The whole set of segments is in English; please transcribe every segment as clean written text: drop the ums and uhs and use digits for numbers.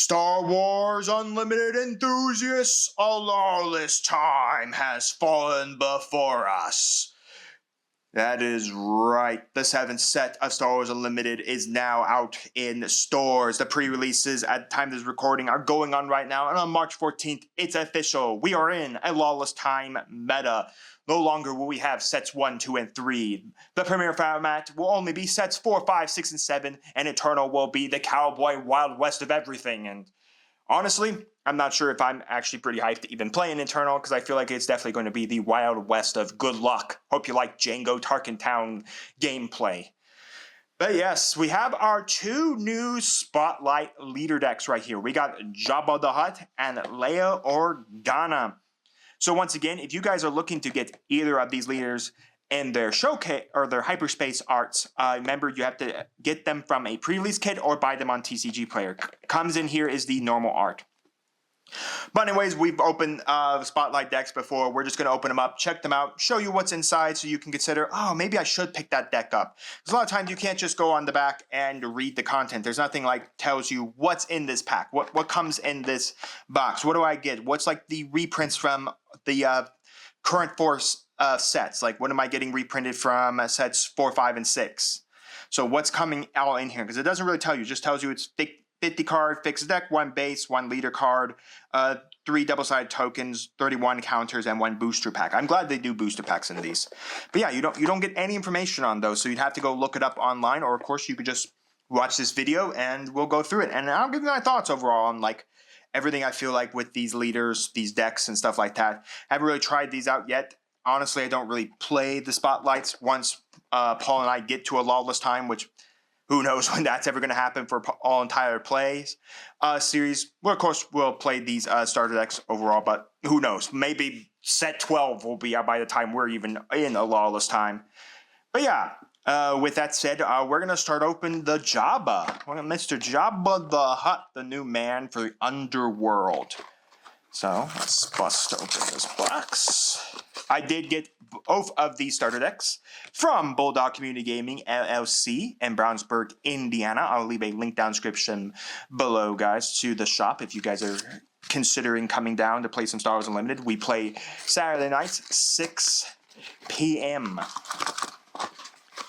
Star Wars Unlimited enthusiasts, a lawless time has fallen before us. That is right. The 7th set of Star Wars Unlimited is now out in stores. The pre-releases at the time of this recording are going on right now, and on March 14th, it's official. We are in a lawless time meta. No longer will we have sets 1, 2, and 3. The premier format will only be sets 4, 5, 6, and 7, and Eternal will be the cowboy Wild West of everything. And honestly, I'm not sure if I'm actually pretty hyped to even play an Eternal, because I feel like it's definitely going to be the Wild West of good luck. Hope you like Django Tarkentown gameplay. But yes, we have our 2 new Spotlight leader decks right here. We got Jabba the Hutt and Leia Organa. So once again, if you guys are looking to get either of these leaders in their showcase or their hyperspace arts, remember you have to get them from a pre-release kit or buy them on TCG Player. Comes in here is the normal art. But anyways, we've opened Spotlight decks before. We're just going to open them up, check them out, show you what's inside so you can consider, oh, maybe I should pick that deck up. Because a lot of times you can't just go on the back and read the content. There's nothing like tells you what's in this pack, what comes in this box, what do I get, what's like the reprints from the current 4 sets, like what am I getting reprinted from sets 4, 5, and 6. So what's coming out in here, because it doesn't really tell you, it just tells you it's 50 card fixed deck, 1 base, 1 leader card, 3 double-sided tokens, 31 counters, and 1 booster pack. I'm glad they do booster packs in these. But yeah, you don't get any information on those, so you'd have to go look it up online, or of course you could just watch this video and we'll go through it. And I'll give you my thoughts overall on like everything I feel like with these leaders, these decks, and stuff like that. I haven't really tried these out yet. Honestly, I don't really play the Spotlights once Paul and I get to a lawless time, which who knows when that's ever going to happen for all entire plays series. Well, of course, we'll play these starter decks overall, but who knows? Maybe set 12 will be out by the time we're even in a lawless time. But yeah, with that said, we're going to start open the Jabba. Mr. Jabba the Hutt, the new man for the underworld. So let's bust open this box. I did get both of these starter decks from Bulldog Community Gaming LLC in Brownsburg, Indiana. I'll leave a link down description below, guys, to the shop if you guys are considering coming down to play some Star Wars Unlimited. We play Saturday nights, 6 p.m.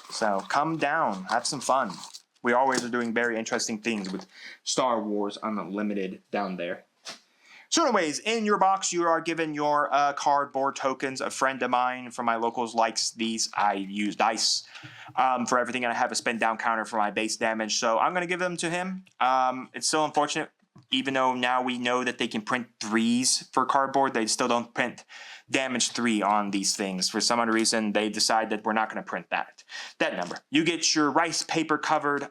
So come down, have some fun. We always are doing very interesting things with Star Wars Unlimited down there. So anyways, in your box, you are given your cardboard tokens. A friend of mine from my locals likes these. I use dice for everything, and I have a spin down counter for my base damage. So I'm going to give them to him. It's still unfortunate, even though now we know that they can print 3s for cardboard, they still don't print damage 3 on these things. For some other reason, they decide that we're not going to print that number. You get your rice paper covered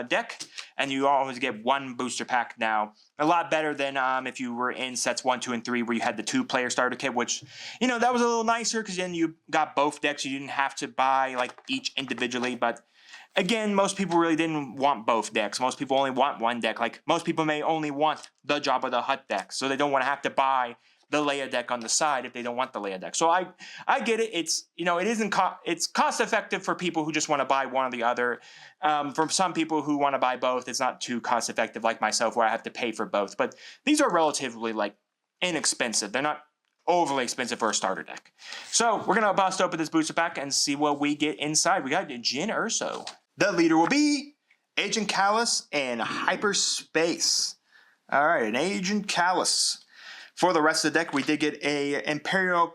deck, and you always get 1 booster pack now. A lot better than if you were in sets 1, 2, and 3 where you had the 2-player starter kit, which, you know, that was a little nicer because then you got both decks. You didn't have to buy like each individually, but again, most people really didn't want both decks. Most people only want 1 deck. Like, most people may only want the Jabba the Hutt deck, so they don't want to have to buy the Leia deck on the side if they don't want the Leia deck. So I get it. It's, you know, it's cost effective for people who just want to buy one or the other. For some people who want to buy both, it's not too cost effective like myself where I have to pay for both. But these are relatively like inexpensive. They're not overly expensive for a starter deck. So we're going to bust open this booster pack and see what we get inside. We got Jyn Erso. The leader will be Agent Kallus in hyperspace. All right, an Agent Kallus. For the rest of the deck, we did get a Imperial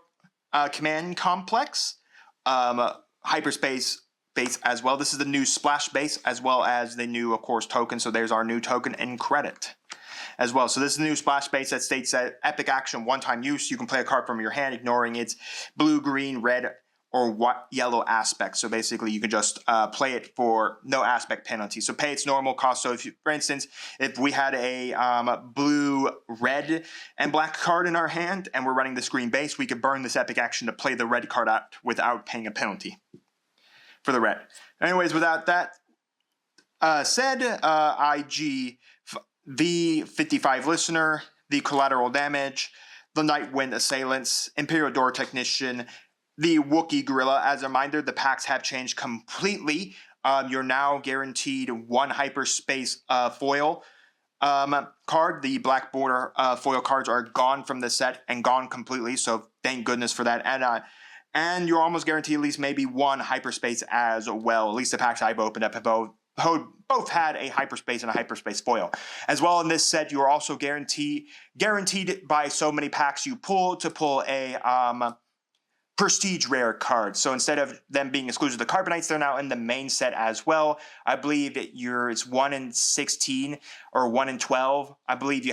Command Complex, hyperspace base as well. This is the new splash base as well as the new, of course, token. So there's our new token and credit as well. So this is the new splash base that states that epic action, one-time use. You can play a card from your hand, ignoring its blue, green, red, or yellow aspect. So basically you can just play it for no aspect penalty. So pay its normal cost. So if you, for instance, if we had a blue, red, and black card in our hand and we're running this green base, we could burn this epic action to play the red card out without paying a penalty for the red. Anyways, without that said, 𝐒𝐓𝐃𝐄𝐒 listener, the collateral damage, the Nightwind Assailants, Imperial Door Technician, the Wookiee Gorilla. As a reminder, the packs have changed completely. You're now guaranteed 1 hyperspace foil card. The black border foil cards are gone from the set and gone completely, so thank goodness for that. And you're almost guaranteed at least maybe one hyperspace as well. At least the packs I've opened up have both had a hyperspace and a hyperspace foil. As well in this set, you are also guaranteed by so many packs you pull to pull a prestige rare card. So instead of them being exclusive to Carbonites, they're now in the main set as well. I believe that it's 1 in 16 or 1 in 12. I believe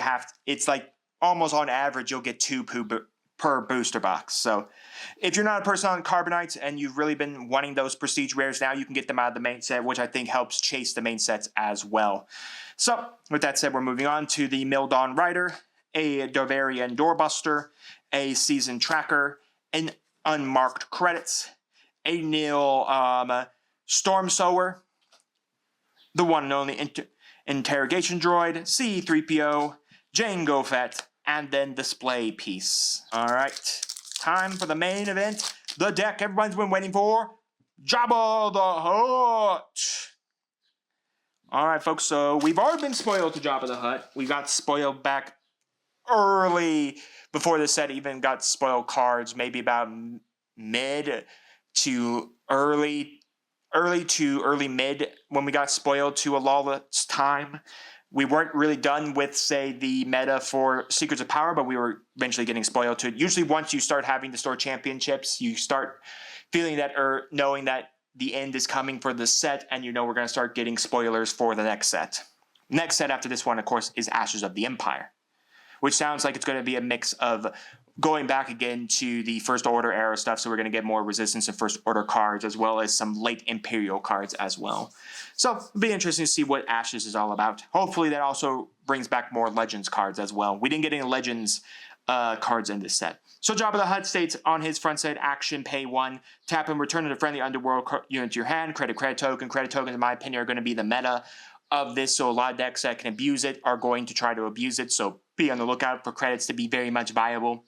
it's like almost on average you'll get 2 per booster box. So if you're not a person on Carbonites and you've really been wanting those prestige rares, now you can get them out of the main set, which I think helps chase the main sets as well. So with that said, we're moving on to the Mildon Rider, a Dovarian Doorbuster, a Season Tracker, an unmarked credits, a nil Storm Sower, the one and only Interrogation Droid, C-3PO, Jango Fett, and then Display Piece. Alright, time for the main event. The deck everyone's been waiting for, Jabba the Hutt. Alright folks, so we've already been spoiled to Jabba the Hutt. We got spoiled back early, before the set even got spoiled cards, maybe about mid to early mid when we got spoiled to A Lawless Time. We weren't really done with, say, the meta for Secrets of Power, but we were eventually getting spoiled to it. Usually once you start having the store championships, you start feeling that or knowing that the end is coming for the set, and you know we're going to start getting spoilers for the next set. Next set after this one, of course, is Ashes of the Empire, which sounds like it's going to be a mix of going back again to the First Order era stuff, so we're going to get more Resistance and First Order cards, as well as some late Imperial cards as well. So it'll be interesting to see what Ashes is all about. Hopefully that also brings back more Legends cards as well. We didn't get any Legends cards in this set. So Jabba the Hutt states on his front side, action, pay 1, tap and return a friendly underworld unit to your hand, credit token. Credit tokens, in my opinion, are going to be the meta of this, so a lot of decks that can abuse it are going to try to abuse it, so be on the lookout for credits to be very much viable.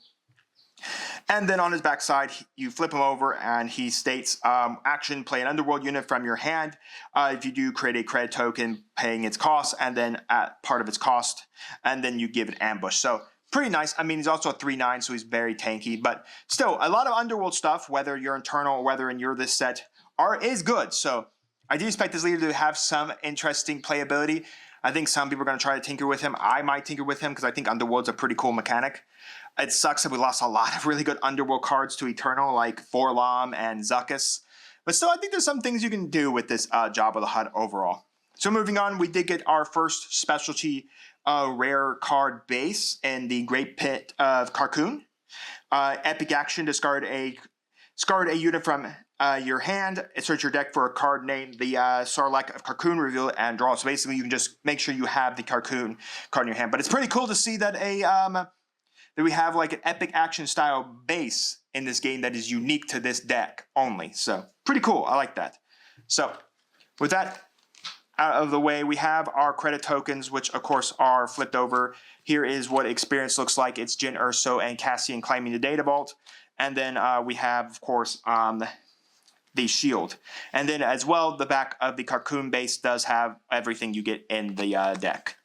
And then on his backside, you flip him over and he states, action, play an underworld unit from your hand. If you do, create a credit token paying its cost, and then at part of its cost, and then you give it ambush. So pretty nice. I mean, he's also a 3/9, so he's very tanky, but still a lot of underworld stuff, whether you're internal or whether you're this set, is good. So I do expect this leader to have some interesting playability. I think some people are going to try to tinker with him. I might tinker with him because I think Underworld's a pretty cool mechanic. It sucks that we lost a lot of really good Underworld cards to Eternal, like Forlom and Zuckuss. But still, I think there's some things you can do with this Jabba the Hutt overall. So moving on, we did get our first specialty rare card base in the Great Pit of Carkoon. Epic action, discard a unit from your hand, search your deck for a card named the Sarlacc of Carkoon, reveal it, and draw it. So basically, you can just make sure you have the Carkoon card in your hand. But it's pretty cool to see that that we have like an epic action style base in this game that is unique to this deck only. So pretty cool. I like that. So with that out of the way, we have our credit tokens, which of course are flipped over. Here is what experience looks like. It's Jyn Erso and Cassian claiming the data vault. And then we have, of course, the shield. And then as well, the back of the Carkoon base does have everything you get in the deck.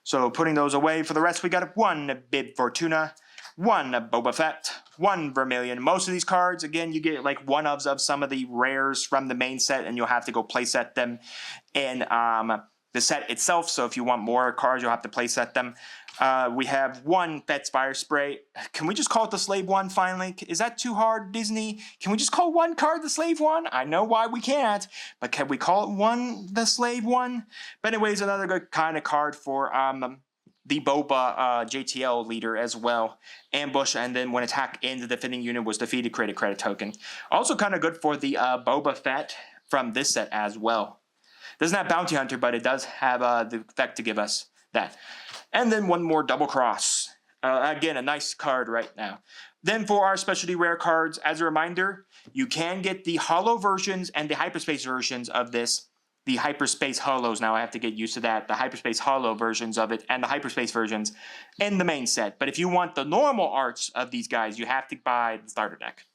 So putting those away, for the rest, we got 1 Bib Fortuna, 1 Boba Fett, 1 Vermilion. Most of these cards, again, you get like one-ofs of some of the rares from the main set, and you'll have to go playset them in the set itself. So if you want more cards, you'll have to playset them. We have 1 Fett's Fire Spray. Can we just call it the Slave One finally? Is that too hard, Disney? Can we just call one card the Slave One? I know why we can't, but can we call it one the Slave One? But anyways, another good kind of card for the Boba JTL leader as well. Ambush, and then when attack ends, the defending unit was defeated, create a credit token. Also kind of good for the Boba Fett from this set as well. Doesn't have Bounty Hunter, but it does have the effect to give us that. And then 1 more Double Cross. Again, a nice card right now. Then for our specialty rare cards, as a reminder, you can get the holo versions and the hyperspace versions of this. The hyperspace holos, now I have to get used to that. The hyperspace holo versions of it and the hyperspace versions in the main set. But if you want the normal arts of these guys, you have to buy the starter deck.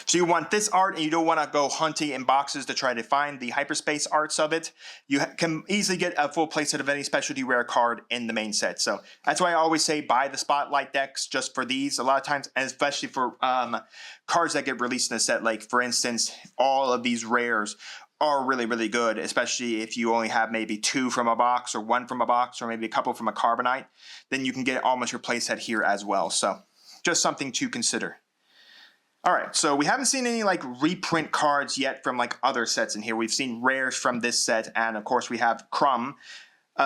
So you want this art, and you don't want to go hunting in boxes to try to find the hyperspace arts of it. You can easily get a full playset of any specialty rare card in the main set. So that's why I always say buy the Spotlight decks just for these a lot of times, and especially for cards that get released in the set. Like, for instance, all of these rares are really, really good, especially if you only have maybe 2 from a box or 1 from a box or maybe a couple from a Carbonite. Then you can get almost your playset here as well. So just something to consider. All right, so we haven't seen any like reprint cards yet from like other sets in here. We've seen rares from this set, and of course we have Crumb,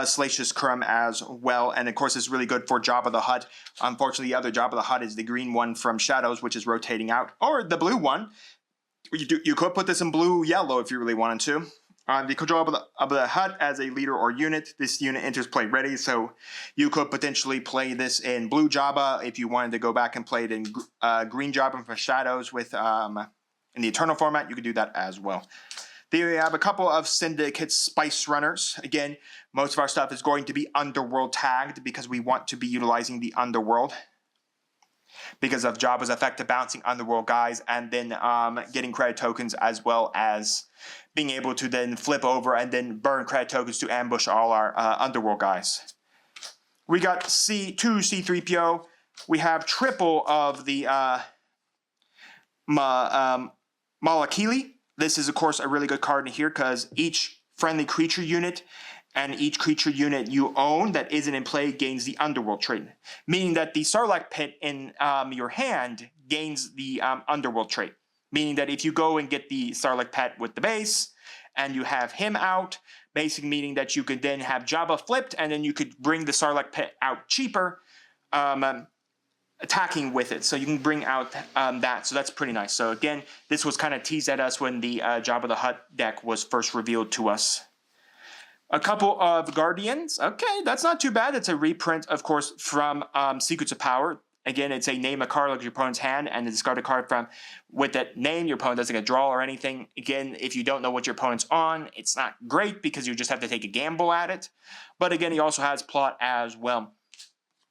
Salacious Crumb as well, and of course it's really good for Jabba the Hutt. Unfortunately, the other Jabba the Hutt is the green one from Shadows, which is rotating out, or the blue one. You could put this in blue-yellow if you really wanted to. The control of the Hutt as a leader or unit. This unit enters play ready, so you could potentially play this in blue Jabba if you wanted to go back and play it in green Jabba for Shadows with in the Eternal format. You could do that as well. Then we have a couple of Syndicate Spice Runners. Again, most of our stuff is going to be Underworld tagged because we want to be utilizing the Underworld because of Jabba's effect of bouncing Underworld guys and then getting credit tokens, as well as being able to then flip over and then burn credit tokens to ambush all our Underworld guys. We got two C-3PO. We have triple of the Malakili. This is, of course, a really good card in here because each friendly creature unit and each creature unit you own that isn't in play gains the Underworld trait, meaning that the Sarlacc pit in your hand gains the Underworld trait, meaning that if you go and get the Sarlacc pit with the base and you have him out, basically meaning that you could then have Jabba flipped and then you could bring the Sarlacc pit out cheaper, attacking with it. So you can bring out that. So that's pretty nice. So again, this was kind of teased at us when the Jabba the Hutt deck was first revealed to us. A couple of Guardians. Okay, that's not too bad. It's a reprint, of course, from Secrets of Power. Again, it's a name a card like your opponent's hand and discard a card from with that name. Your opponent doesn't get a draw or anything. Again, if you don't know what your opponent's on, it's not great because you just have to take a gamble at it. But again, he also has plot as well.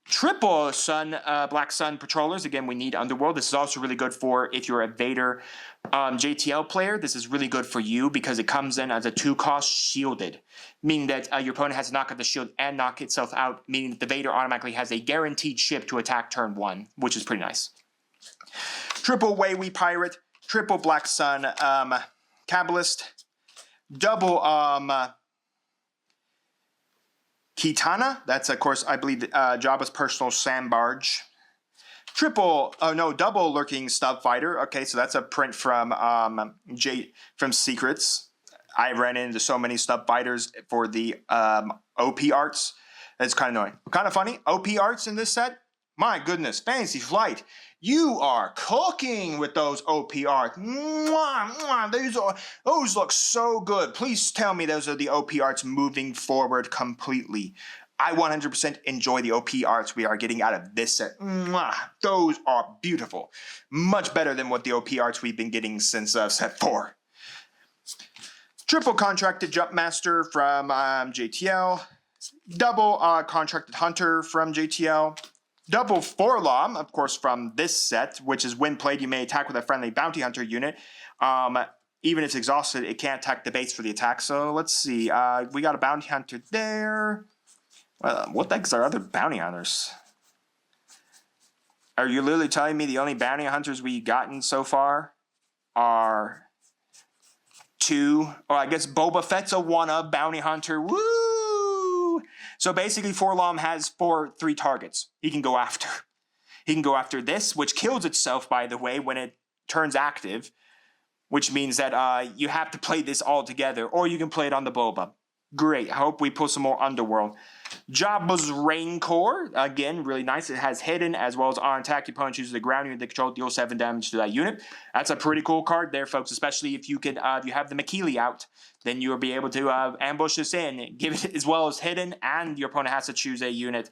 Triple Sun, Black Sun Patrollers. Again, we need Underworld. This is also really good for if you're a Vader JTL player. This is really good for you because it comes in as a 2-cost shielded, meaning that your opponent has to knock out the shield and knock itself out, meaning that the Vader automatically has a guaranteed ship to attack turn 1, which is pretty nice. Triple Wayway Pirate, triple Black Sun Kabbalist, double Kitana, that's of course I believe Jabba's personal sandbarge. Double Lurking Stub Fighter. Okay, so that's a print from Secrets. I ran into so many Stub Fighters for the OP arts. That's kind of annoying. Kind of funny. OP arts in this set. My goodness, Fantasy Flight. You are cooking with those OP arts. Mwah, mwah. Those look so good. Please tell me those are the OP arts moving forward completely. I 100% enjoy the OP arts we are getting out of this set. Mwah. Those are beautiful. Much better than what the OP arts we've been getting since set 4. Triple Contracted Jumpmaster from JTL. Double Contracted Hunter from JTL. Double Forlom, of course, from this set, which is when played, you may attack with a friendly Bounty Hunter unit. Even if it's exhausted, it can't attack the base for the attack. So let's see. We got a Bounty Hunter there. What the heck is our other Bounty Hunters? Are you literally telling me the only Bounty Hunters we've gotten so far are 2? Oh, I guess Boba Fett's a one-of Bounty Hunter. Woo! So basically, Forlom has 3 targets he can go after. He can go after this, which kills itself, by the way, when it turns active, which means that you have to play this all together, or you can play it on the Boba. Great. I hope we pull some more Underworld. Jabba's Rancor. Again, really nice. It has hidden as well as on attack. Your opponent chooses a ground unit that control, deal 7 damage to that unit. That's a pretty cool card there, folks, especially if you can, if you have the Makili out, then you'll be able to ambush this in, give it as well as hidden, and your opponent has to choose a unit,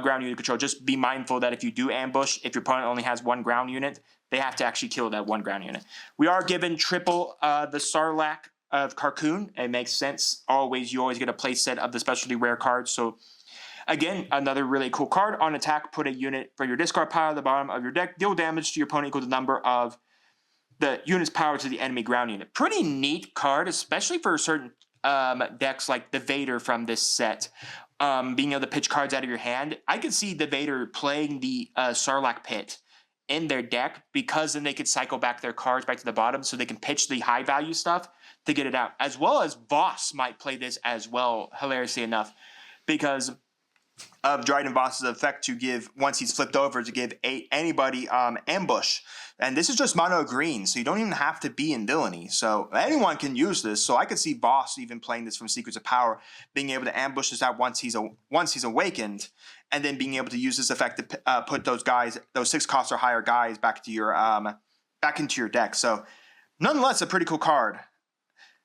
ground unit control. Just be mindful that if you do ambush, if your opponent only has 1 ground unit, they have to actually kill that 1 ground unit. We are given triple the Sarlacc of Carcoon. It makes sense. You always get a play set of the specialty rare cards. So again, another really cool card. On attack, put a unit for your discard pile at the bottom of your deck. Deal damage to your opponent equal to the number of the unit's power to the enemy ground unit. Pretty neat card, especially for certain decks like the Vader from this set. Being able to pitch cards out of your hand. I could see the Vader playing the Sarlacc Pit in their deck, because then they could cycle back their cards back to the bottom so they can pitch the high value stuff to get it out. As well as Voss might play this as well, hilariously enough, because of Dryden Voss's effect to give, once he's flipped over, to give anybody ambush. And this is just mono green, so you don't even have to be in villainy. So anyone can use this. So I could see Voss even playing this from Secrets of Power, being able to ambush this out once he's awakened, and then being able to use this effect to put those 6 cost or higher guys back into your deck. So nonetheless, a pretty cool card.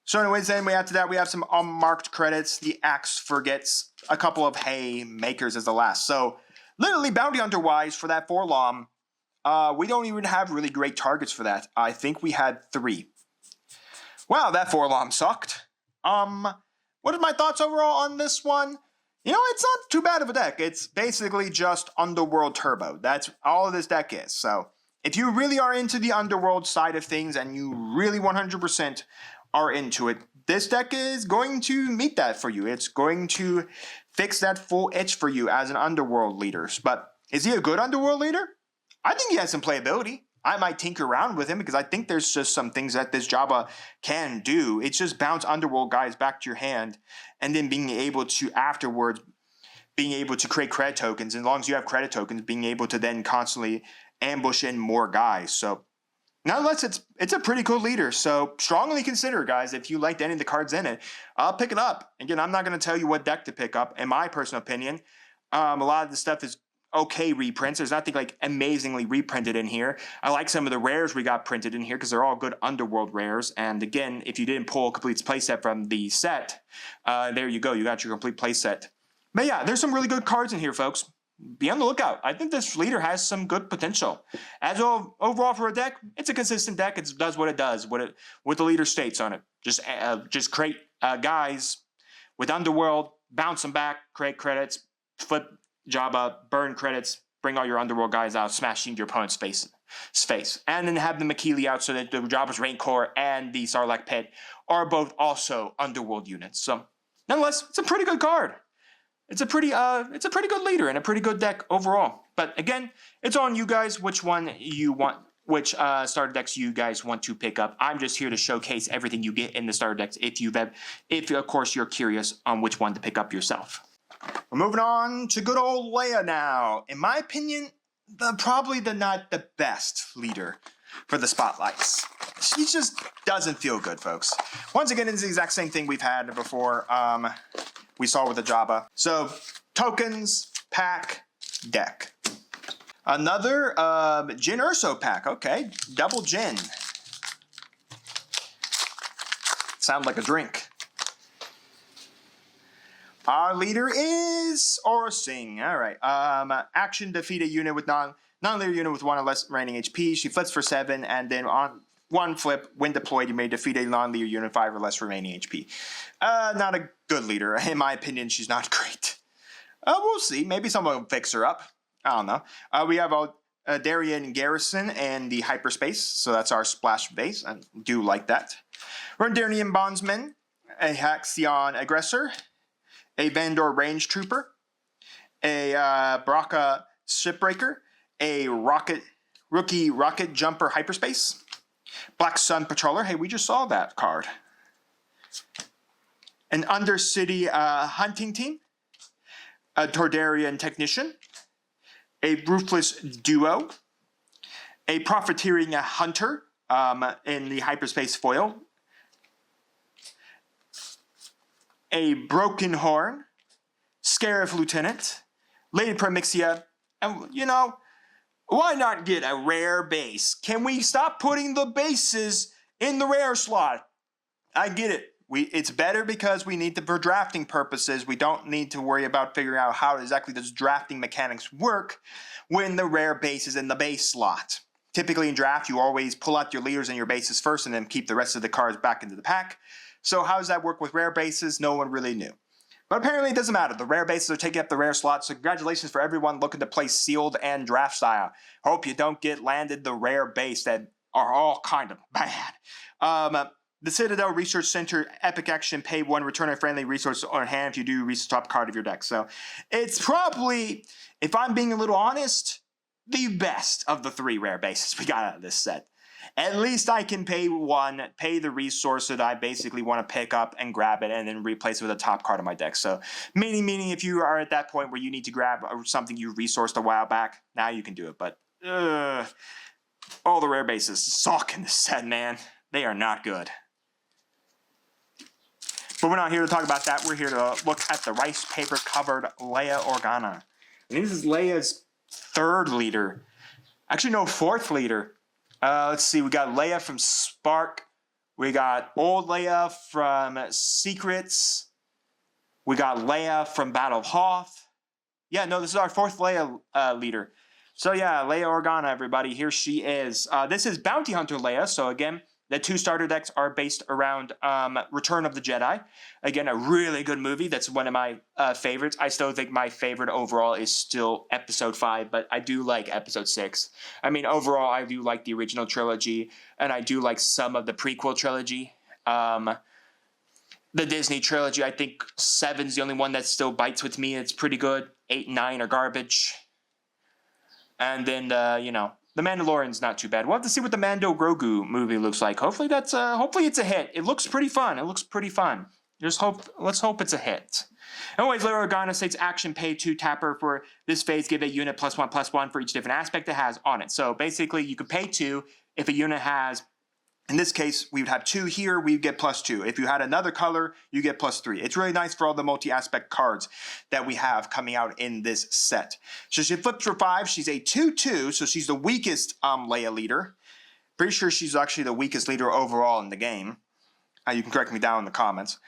So anyways, then after that, we have some unmarked credits. The Axe forgets a couple of haymakers as the last. So literally bounty hunter wise for that 4-LOM, we don't even have really great targets for that. I think we had 3. Wow, that 4-LOM sucked. What are my thoughts overall on this one? You know, it's not too bad of a deck. It's basically just Underworld Turbo. That's all this deck is. So if you really are into the Underworld side of things and you really 100% are into it, this deck is going to meet that for you. It's going to fix that full itch for you as an Underworld leader. But is he a good Underworld leader? I think he has some playability. I might tinker around with him because I think there's just some things that this Jabba can do. It's just bounce Underworld guys back to your hand, and then being able to afterwards being able to create credit tokens. And as long as you have credit tokens, being able to then constantly ambush in more guys. So nonetheless, it's a pretty cool leader. So strongly consider, guys, if you liked any of the cards in it, pick it up. Again, I'm not going to tell you what deck to pick up. In my personal opinion, a lot of the stuff is okay reprints. There's nothing like amazingly reprinted in here. I like some of the rares we got printed in here because they're all good Underworld rares. And again, if you didn't pull a complete playset from the set, there you go. You got your complete playset. But yeah, there's some really good cards in here, folks. Be on the lookout. I think this leader has some good potential. As overall for a deck, it's a consistent deck. It does what it does, what the leader states on it. Just create guys with Underworld, bounce them back, create credits, flip Jabba, burn credits, bring all your Underworld guys out, smashing your opponent's face. And then have the Makili out so that the Jabba's Rancor and the Sarlacc Pit are both also Underworld units. So nonetheless, it's a pretty good card. It's a pretty good leader and a pretty good deck overall. But again, it's on you guys which one you want, which starter decks you guys want to pick up. I'm just here to showcase everything you get in the starter decks if of course you're curious on which one to pick up yourself. We're moving on to good old Leia now. In my opinion, probably not the best leader for the spotlights. She just doesn't feel good, folks. Once again, it's the exact same thing we've had before. We saw with the Jabba. So, tokens, pack, deck. Another Jyn Erso pack. Okay, double Jyn. Sounds like a drink. Our leader is Aurra Sing. All right. Action, defeat a unit with non-leader unit with 1 or less remaining HP. She flips for 7, and then on 1 flip, when deployed, you may defeat a non-leader unit 5 or less remaining HP. Not a good leader. In my opinion, she's not great. We'll see. Maybe someone will fix her up. I don't know. We have Darian Garrison and the Hyperspace, so that's our splash base. I do like that. Rundarian Bondsman, a Haxion Aggressor, a Vandor Range Trooper, a Baraka Shipbreaker, a Rookie Rocket Jumper Hyperspace, Black Sun Patroller. Hey, we just saw that card. An Undercity Hunting Team, a Tordarian Technician, a Ruthless Duo, a Profiteering Hunter in the Hyperspace Foil, a Broken Horn, Scarif Lieutenant, Lady Primixia, and you know, why not get a rare base? Can we stop putting the bases in the rare slot? I get it. It's better because we need to, for drafting purposes, we don't need to worry about figuring out how exactly those drafting mechanics work when the rare base is in the base slot. Typically in draft, you always pull out your leaders and your bases first and then keep the rest of the cards back into the pack. So how does that work with rare bases? No one really knew. But apparently it doesn't matter. The rare bases are taking up the rare slot, so congratulations for everyone looking to play sealed and draft style. Hope you don't get landed the rare base that are all kind of bad. The Citadel Research Center, epic action, pay 1, return a friendly resource on hand if you do reach the top card of your deck. So it's probably, if I'm being a little honest, the best of the 3 rare bases we got out of this set. At least I can pay 1, pay the resource that I basically want to pick up and grab it and then replace it with a top card of my deck. So meaning if you are at that point where you need to grab something you resourced a while back, now you can do it. But all the rare bases suck in this set, man. They are not good. But we're not here to talk about that. We're here to look at the rice paper covered Leia Organa. And this is Leia's 3rd leader. Actually, no, 4th leader. Let's see. We got Leia from Spark. We got old Leia from Secrets. We got Leia from Battle of Hoth. Yeah, no, this is our 4th Leia leader. So yeah, Leia Organa, everybody. Here she is. This is Bounty Hunter Leia. So again, the 2 starter decks are based around Return of the Jedi. Again, a really good movie. That's one of my favorites. I still think my favorite overall is still Episode 5, but I do like Episode 6. I mean, overall, I do like the original trilogy, and I do like some of the prequel trilogy. The Disney trilogy, I think 7's the only one that still bites with me. It's pretty good. 8 and 9 are garbage. And then, The Mandalorian's not too bad. We'll have to see what the Mando Grogu movie looks like. Hopefully hopefully it's a hit. It looks pretty fun. Let's hope it's a hit. Anyways, Leia Organa states action, pay 2 tapper for this phase, give a unit +1/+1 for each different aspect it has on it. So basically you could pay 2 if a unit has, in this case, we would have 2 here, we would get +2. If you had another color, you get +3. It's really nice for all the multi-aspect cards that we have coming out in this set. So she flips for 5. She's a 2/2, so she's the weakest Leia leader. Pretty sure she's actually the weakest leader overall in the game. You can correct me down in the comments.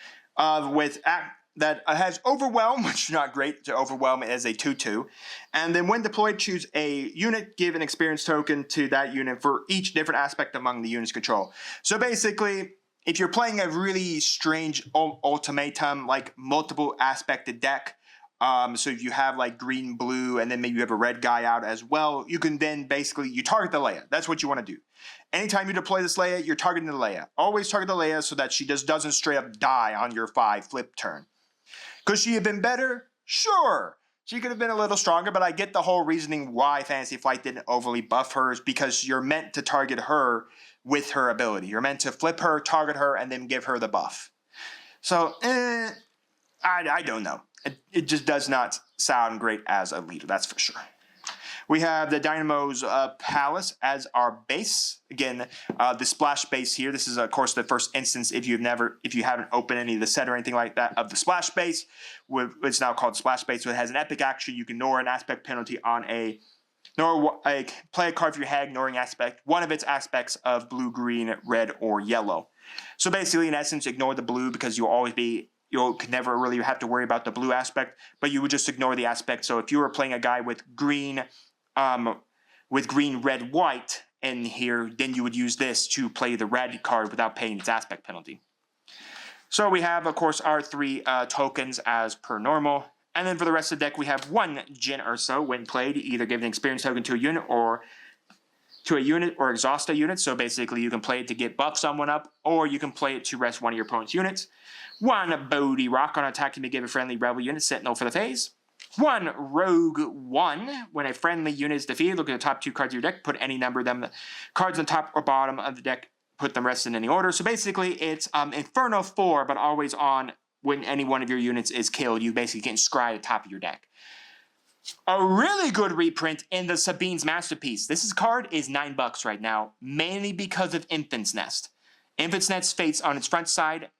That has Overwhelm, which is not great to overwhelm it as a 2/2. And then when deployed, choose a unit, give an experience token to that unit for each different aspect among the unit's control. So basically, if you're playing a really strange ultimatum, like multiple aspected deck, so if you have like green, blue, and then maybe you have a red guy out as well, you can then basically, you target the Leia. That's what you want to do. Anytime you deploy this Leia, you're targeting the Leia. Always target the Leia so that she just doesn't straight up die on your 5 flip turn. Could she have been better? Sure. She could have been a little stronger, but I get the whole reasoning why Fantasy Flight didn't overly buff her is because you're meant to target her with her ability. You're meant to flip her, target her, and then give her the buff. So, I don't know. It just does not sound great as a leader, that's for sure. We have the Dynamo's Palace as our base. Again, the splash base here. This is, of course, the first instance if you haven't opened any of the set or anything like that of the splash base. It's now called splash base. So it has an epic action. You can ignore an aspect penalty on play a card for your hand, ignoring aspect. One of its aspects of blue, green, red, or yellow. So basically, in essence, ignore the blue because you could never really have to worry about the blue aspect, but you would just ignore the aspect. So if you were playing a guy with green, red, white in here, then you would use this to play the red card without paying its aspect penalty. So we have, of course, our 3 tokens as per normal. And then for the rest of the deck, we have 1 Jyn Erso when played. Either give an experience token to a unit or exhaust a unit. So basically, you can play it to get buff someone up, or you can play it to rest one of your opponent's units. 1 Bodhi Rock on attack, you may give a friendly rebel unit Sentinel for the phase. 1 Rogue 1. When a friendly unit is defeated, look at the top 2 cards of your deck, put any number of them, cards on the top or bottom of the deck, put them rest in any order. So basically, it's Inferno 4, but always on when any one of your units is killed. You basically can scry the top of your deck. A really good reprint in the Sabine's Masterpiece. This card is $9 right now, mainly because of Infant's Nest. Infant's Nest fates on its front side.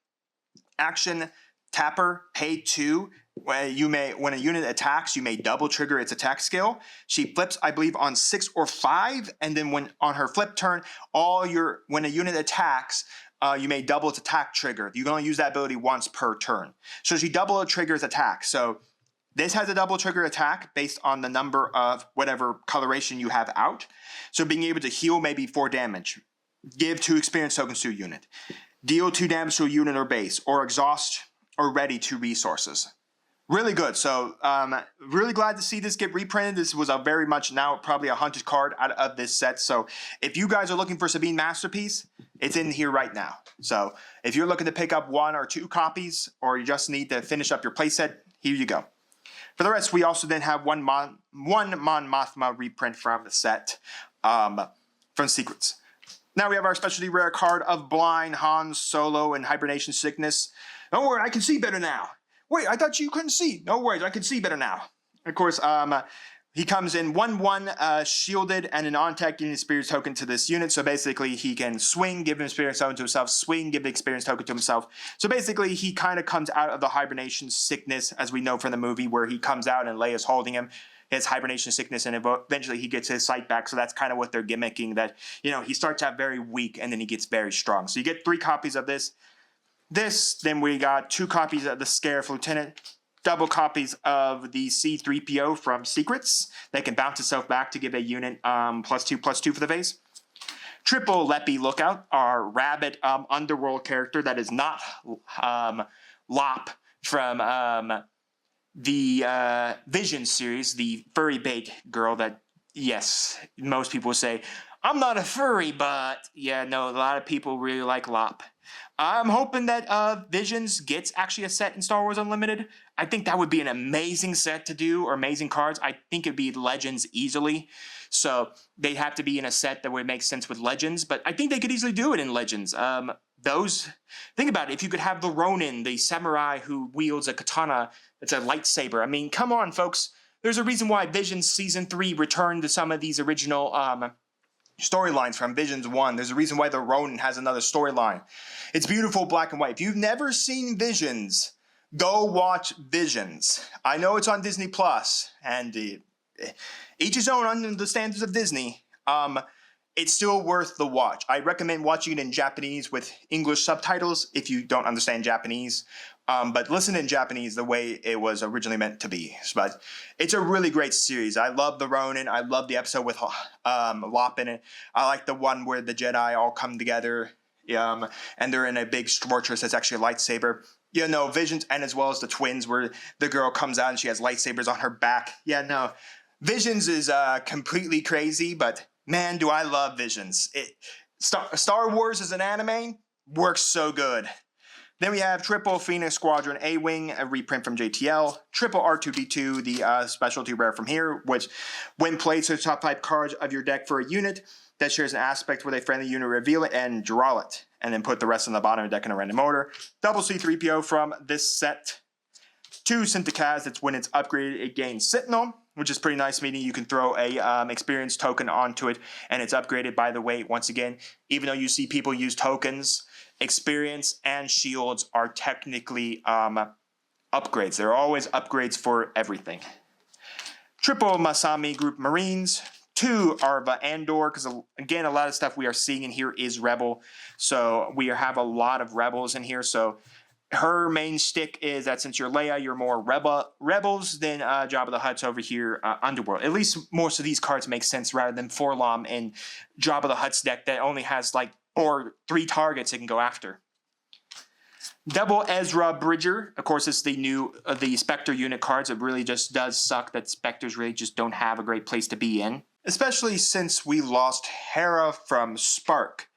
Action, tapper, pay 2. When a unit attacks, you may double trigger its attack skill. She flips, I believe, on 6 or 5, and then when on her flip turn, when a unit attacks, you may double its attack trigger. You can only use that ability once per turn. So she double triggers attack. So this has a double trigger attack based on the number of whatever coloration you have out. So being able to heal maybe 4 damage. Give 2 experience tokens to a unit. Deal 2 damage to a unit or base, or exhaust or ready 2 resources. Really good. So, really glad to see this get reprinted. This was a very much now probably a hunted card out of this set. So, if you guys are looking for Sabine Masterpiece, it's in here right now. So, if you're looking to pick up 1 or 2 copies, or you just need to finish up your playset, here you go. For the rest, we also then have one Mon Mothma reprint from the set, from Secrets. Now we have our specialty rare card of Blind Han Solo and Hibernation Sickness. Don't worry, I can see better now. Wait, I thought you couldn't see. No worries, I can see better now. Of course, he comes in 1/1 shielded and an on-tech getting experience token to this unit. So basically, he can swing, give an experience token to himself, swing, give the experience token to himself. So basically, he kind of comes out of the hibernation sickness, as we know from the movie, where he comes out and Leia's holding him. His hibernation sickness, and eventually he gets his sight back. So that's kind of what they're gimmicking, that, you know, he starts out very weak and then he gets very strong. So you get 3 copies of this. Then we got 2 copies of the Scarif Lieutenant, double copies of the C-3PO from Secrets that can bounce itself back to give a unit +2/+2 for the phase. Triple Leppy Lookout, our rabbit underworld character that is not Lop from the Vision series, the furry bait girl that, yes, most people say, I'm not a furry, but yeah, no, a lot of people really like Lop. I'm hoping that Visions gets actually a set in Star Wars Unlimited. I think that would be an amazing set to do, or amazing cards. I think it'd be Legends easily. So they'd have to be in a set that would make sense with Legends, but I think they could easily do it in Legends. Think about it, if you could have the Ronin, the samurai who wields a katana, it's a lightsaber. I mean, come on, folks. There's a reason why Visions Season 3 returned to some of these original storylines from Visions 1. There's a reason why the Ronin has another storyline. It's beautiful black and white. If you've never seen Visions, go watch Visions. I know it's on Disney Plus, and each his own under the standards of Disney. It's still worth the watch. I recommend watching it in Japanese with English subtitles if you don't understand Japanese. But listen in Japanese the way it was originally meant to be. But it's a really great series. I love the Ronin. I love the episode with Lop in it. I like the one where the Jedi all come together, and they're in a big fortress that's actually a lightsaber. You know, Visions, and as well as the twins where the girl comes out and she has lightsabers on her back. Yeah, no. Visions is completely crazy, but man, do I love Visions. Star Wars as an anime works so good. Then we have Triple Phoenix Squadron A-Wing, a reprint from JTL. Triple R2-D2, the specialty rare from here, which when played to the top 5 cards of your deck for a unit that shares an aspect with a friendly unit, reveal it and draw it. And then put the rest on the bottom of the deck in a random order. Double C-3PO from this set. 2 Synthicaz, that's when it's upgraded, it gains Sentinel, which is pretty nice, meaning you can throw a experience token onto it, and it's upgraded by the way. Once again, even though you see people use tokens, experience and shields are technically upgrades. They're always upgrades for everything. Triple Masami Group Marines. 2 Arva Andor, because again, a lot of stuff we are seeing in here is Rebel. So we have a lot of Rebels in here. So her main shtick is that since you're Leia, you're more Rebels than Jabba the Hutt's over here, Underworld. At least most of these cards make sense rather than Forlom and Jabba the Hutt's deck that only has like 3 targets it can go after. Double Ezra Bridger. Of course, it's the new the Spectre unit cards. It really just does suck that Spectres really just don't have a great place to be in. Especially since we lost Hera from Spark.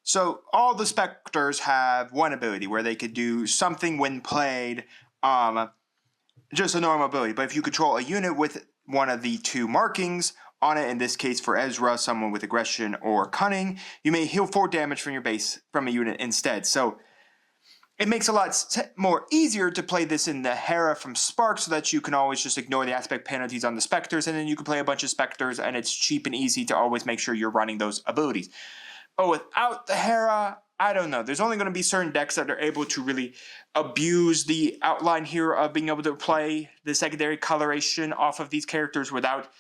So all the Spectres have one ability where they could do something when played, just a normal ability. But if you control a unit with one of the 2 markings on it, in this case for Ezra, someone with aggression or cunning, you may heal 4 damage from your base from a unit instead. So it makes a lot more easier to play this in the Hera from Spark so that you can always just ignore the aspect penalties on the Spectres, and then you can play a bunch of Spectres, and it's cheap and easy to always make sure you're running those abilities. But without the Hera, I don't know. There's only going to be certain decks that are able to really abuse the outline here of being able to play the secondary coloration off of these characters without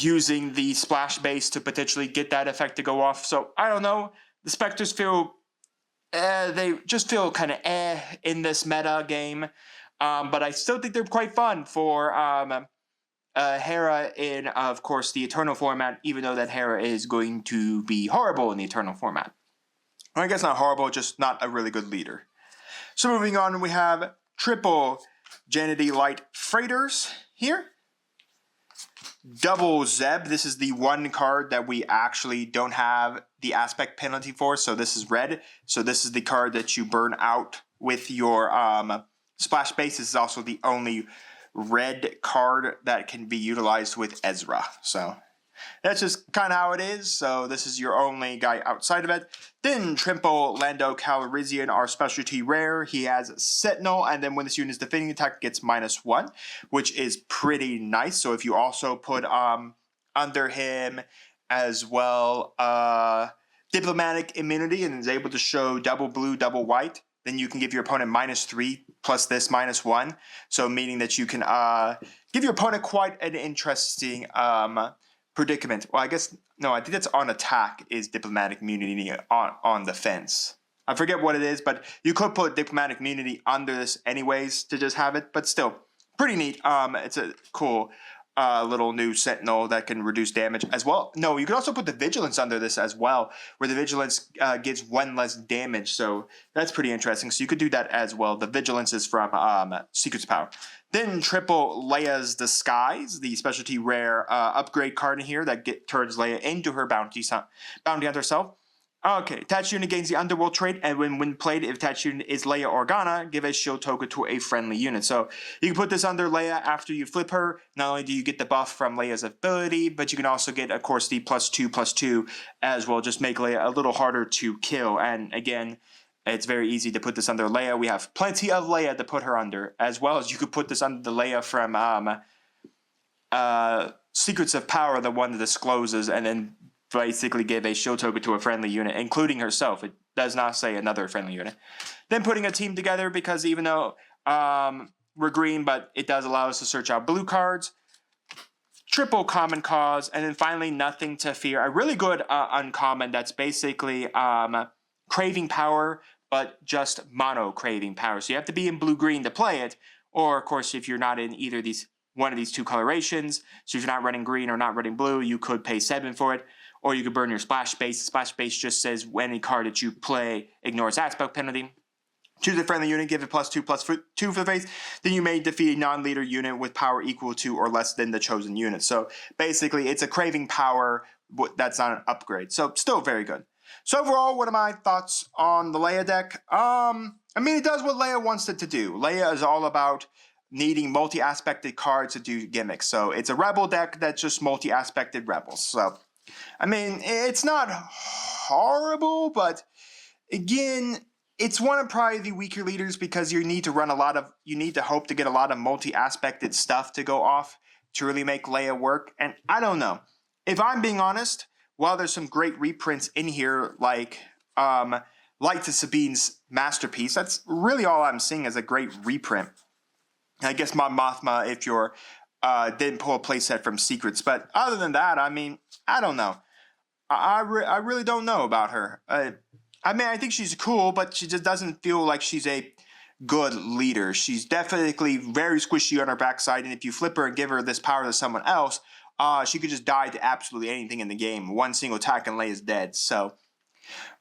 using the splash base to potentially get that effect to go off. So I don't know. The Spectres feel they just feel kind of in this meta game, but I still think they're quite fun for Hera in, of course, the Eternal format, even though that Hera is going to be horrible in the Eternal format. Well, I guess not horrible, just not a really good leader. So moving on, we have Triple Janity Light Freighters here. Double Zeb. This is the one card that we actually don't have the aspect penalty for, so this is red. So this is the card that you burn out with your splash base. This is also the only red card that can be utilized with Ezra. So that's just kind of how it is. So this is your only guy outside of it. Then Triple Lando Calrissian, our specialty rare. He has Sentinel, and then when this unit is defending attack, it gets -1, which is pretty nice. So if you also put under him as well diplomatic immunity and is able to show double blue, double white, then you can give your opponent -3 plus this -1. So meaning that you can give your opponent quite an interesting predicament. Well, I guess, no, I think that's on attack is diplomatic immunity on defense. I forget what it is, but you could put diplomatic immunity under this anyways to just have it, but still, pretty neat. It's a cool little new Sentinel that can reduce damage as well. No, you could also put the Vigilance under this as well, where the Vigilance gives 1 less damage, so that's pretty interesting. So you could do that as well. The Vigilance is from Secrets Power. Then Triple Leia's Disguise, the specialty rare upgrade card in here that turns Leia into her bounty hunter self. Okay, attached unit gains the Underworld trait, and when played, if attached unit is Leia Organa, give a shield token to a friendly unit. So you can put this under Leia after you flip her. Not only do you get the buff from Leia's ability, but you can also get, of course, the +2/+2 as well. Just make Leia a little harder to kill. And again, it's very easy to put this under Leia. We have plenty of Leia to put her under, as well as you could put this under the Leia from Secrets of Power, the one that discloses, and then basically give a shield token to a friendly unit, including herself. It does not say another friendly unit. Then putting a team together, because even though we're green, but it does allow us to search out blue cards. Triple Common Cause, and then finally Nothing to Fear. A really good uncommon that's basically Craving Power, but just mono Craving Power. So you have to be in blue-green to play it, or of course if you're not in either one of these two colorations, so if you're not running green or not running blue, you could pay 7 for it. Or you could burn your splash base. Splash base just says any card that you play ignores aspect penalty. Choose a friendly unit, give it +2/+2 for the face. Then you may defeat a non-leader unit with power equal to or less than the chosen unit. So basically, it's a Craving Power that's not an upgrade. So still very good. So overall, what are my thoughts on the Leia deck? I mean, it does what Leia wants it to do. Leia is all about needing multi-aspected cards to do gimmicks. So it's a rebel deck that's just multi-aspected rebels. So I mean, it's not horrible, but again, it's one of probably the weaker leaders because you need to hope to get a lot of multi-aspected stuff to go off to really make Leia work. And I don't know. If I'm being honest, while there's some great reprints in here, like Light to Sabine's Masterpiece, that's really all I'm seeing as a great reprint. I guess Mon Mothma, if you're didn't pull a playset from Secrets, but other than that, I mean, I don't know. I really don't know about her. I mean, I think she's cool, but she just doesn't feel like she's a good leader. She's definitely very squishy on her backside, and if you flip her and give her this power to someone else, she could just die to absolutely anything in the game. One single attack and Leia's dead. So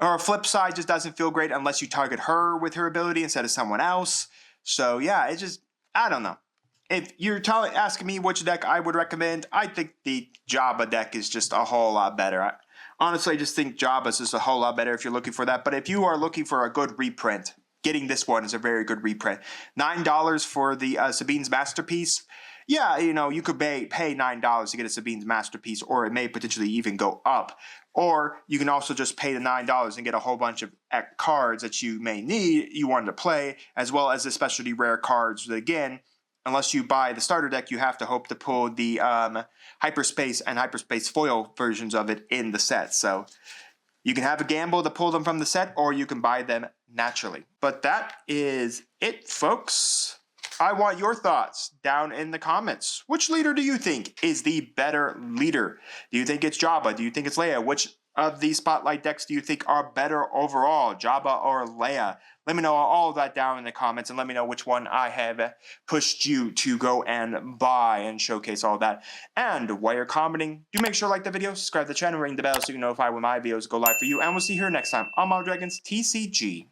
her flip side just doesn't feel great unless you target her with her ability instead of someone else. So yeah, it just, I don't know. If you're asking me which deck I would recommend, I think the Jabba deck is just a whole lot better. Honestly, I just think Jabba's just a whole lot better if you're looking for that. But if you are looking for a good reprint, getting this one is a very good reprint. $9 for the Sabine's Masterpiece. Yeah, you know, you could pay $9 to get a Sabine's Masterpiece, or it may potentially even go up. Or you can also just pay the $9 and get a whole bunch of cards that you may need, you wanted to play, as well as the specialty rare cards that, again, unless you buy the starter deck, you have to hope to pull the Hyperspace and Hyperspace foil versions of it in the set. So you can have a gamble to pull them from the set, or you can buy them naturally. But that is it, folks. I want your thoughts down in the comments. Which leader do you think is the better leader? Do you think it's Jabba? Do you think it's Leia? Which of these Spotlight decks do you think are better overall, Jabba or Leia? Let me know all of that down in the comments, and let me know which one I have pushed you to go and buy and showcase all that. And while you're commenting, do make sure to like the video, subscribe to the channel, ring the bell so you can notify when my videos go live for you. And we'll see you here next time on Marvel Dragons TCG.